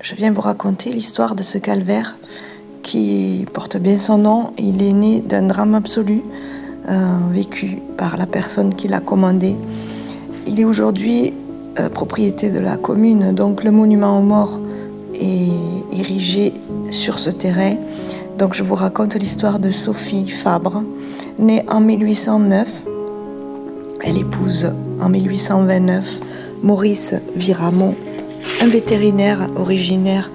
Je viens vous raconter l'histoire de ce calvaire qui porte bien son nom. Il est né d'un drame absolu vécu par la personne qui l'a commandé. Il est aujourd'hui propriété de la commune, donc le monument aux morts est érigé sur ce terrain. Donc je vous raconte l'histoire de Sophie Fabre, née en 1809. Elle épouse en 1829 Maurice Viramont, un vétérinaire originaire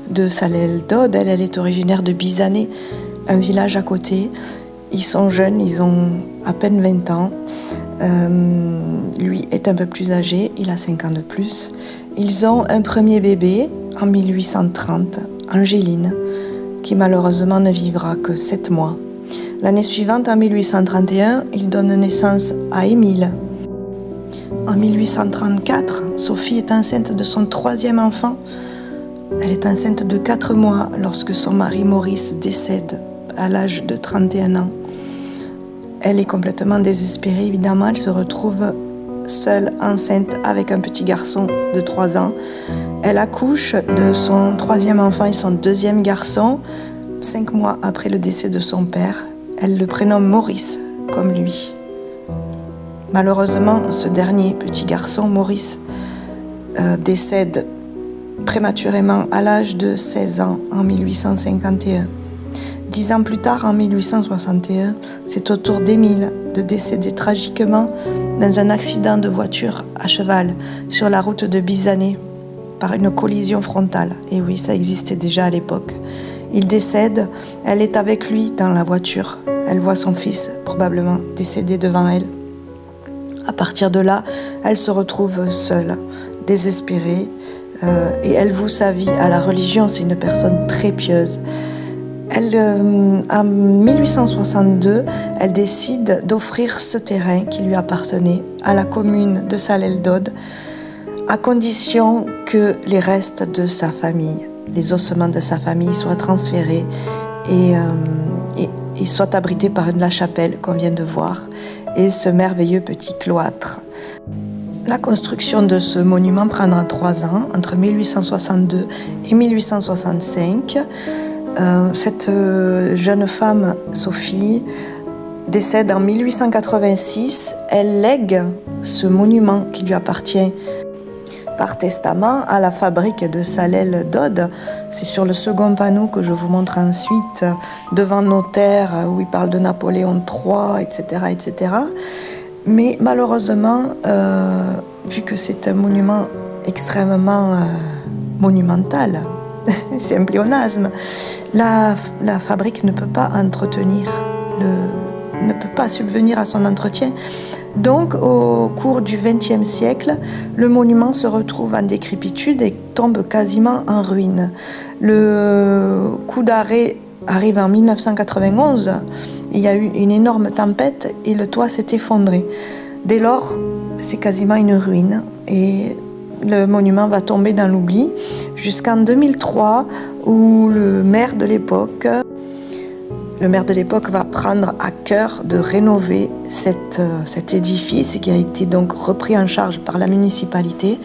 de Salelles-d'Aude. Elle est originaire de Bizané, un village à côté. Ils sont jeunes, ils ont à peine 20 ans. Lui est un peu plus âgé, il a 5 ans de plus. Ils ont un premier bébé en 1830, Angéline, qui malheureusement ne vivra que 7 mois. L'année suivante, en 1831, il donne naissance à Émile. En 1834, Sophie est enceinte de son 3e enfant. Elle est enceinte de 4 mois lorsque son mari Maurice décède à l'âge de 31 ans. Elle est complètement désespérée, évidemment. Elle se retrouve seule, enceinte, avec un petit garçon de 3 ans. Elle accouche de son 3e enfant et son 2e garçon, 5 mois après le décès de son père. Elle le prénomme Maurice, comme lui. Malheureusement, ce dernier petit garçon, Maurice, décède prématurément à l'âge de 16 ans en 1851. 10 ans plus tard, en 1861, c'est au tour d'Émile de décéder tragiquement dans un accident de voiture à cheval sur la route de Bizané par une collision frontale. Et oui, ça existait déjà à l'époque. Il décède, elle est avec lui dans la voiture. Elle voit son fils probablement décédé devant elle. À partir de là, elle se retrouve seule, désespérée, et elle voue sa vie à la religion. C'est une personne très pieuse. En 1862, elle décide d'offrir ce terrain qui lui appartenait à la commune de Salelles-d'Aude, à condition que les restes de sa famille, les ossements de sa famille soient transférés et soient abrités par la chapelle qu'on vient de voir et ce merveilleux petit cloître. La construction de ce monument prendra 3 ans, entre 1862 et 1865. Cette jeune femme, Sophie, décède en 1886. Elle lègue ce monument qui lui appartient par testament à la fabrique de Salelles-d'Aude. C'est sur le second panneau que je vous montre ensuite, devant notaire, où il parle de Napoléon III, etc. etc. Mais malheureusement, vu que c'est un monument extrêmement monumental, c'est un pléonasme, la fabrique ne peut pas ne peut pas subvenir à son entretien. Donc, au cours du XXe siècle, le monument se retrouve en décrépitude et tombe quasiment en ruine. Le coup d'arrêt arrive en 1991. Il y a eu une énorme tempête et le toit s'est effondré. Dès lors, c'est quasiment une ruine et le monument va tomber dans l'oubli jusqu'en 2003 où le maire de l'époque va prendre à cœur de rénover cet édifice qui a été donc repris en charge par la municipalité.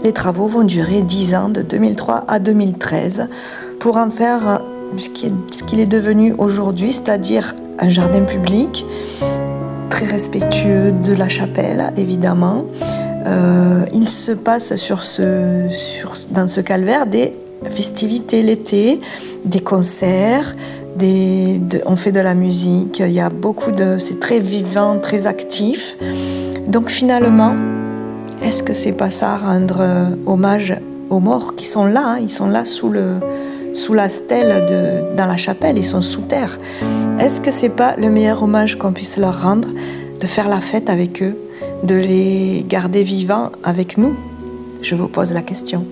Les travaux vont durer 10 ans, de 2003 à 2013, pour en faire ce qu'il est devenu aujourd'hui, c'est-à-dire un jardin public, très respectueux de la chapelle, évidemment. Il se passe dans ce calvaire des festivités l'été, des concerts, on fait de la musique, il y a c'est très vivant, très actif. Donc finalement, est-ce que c'est pas ça, rendre hommage aux morts qui sont là, ils sont là sous la stèle dans la chapelle, ils sont sous terre. Est-ce que c'est pas le meilleur hommage qu'on puisse leur rendre, de faire la fête avec eux, de les garder vivants avec nous? Je vous pose la question.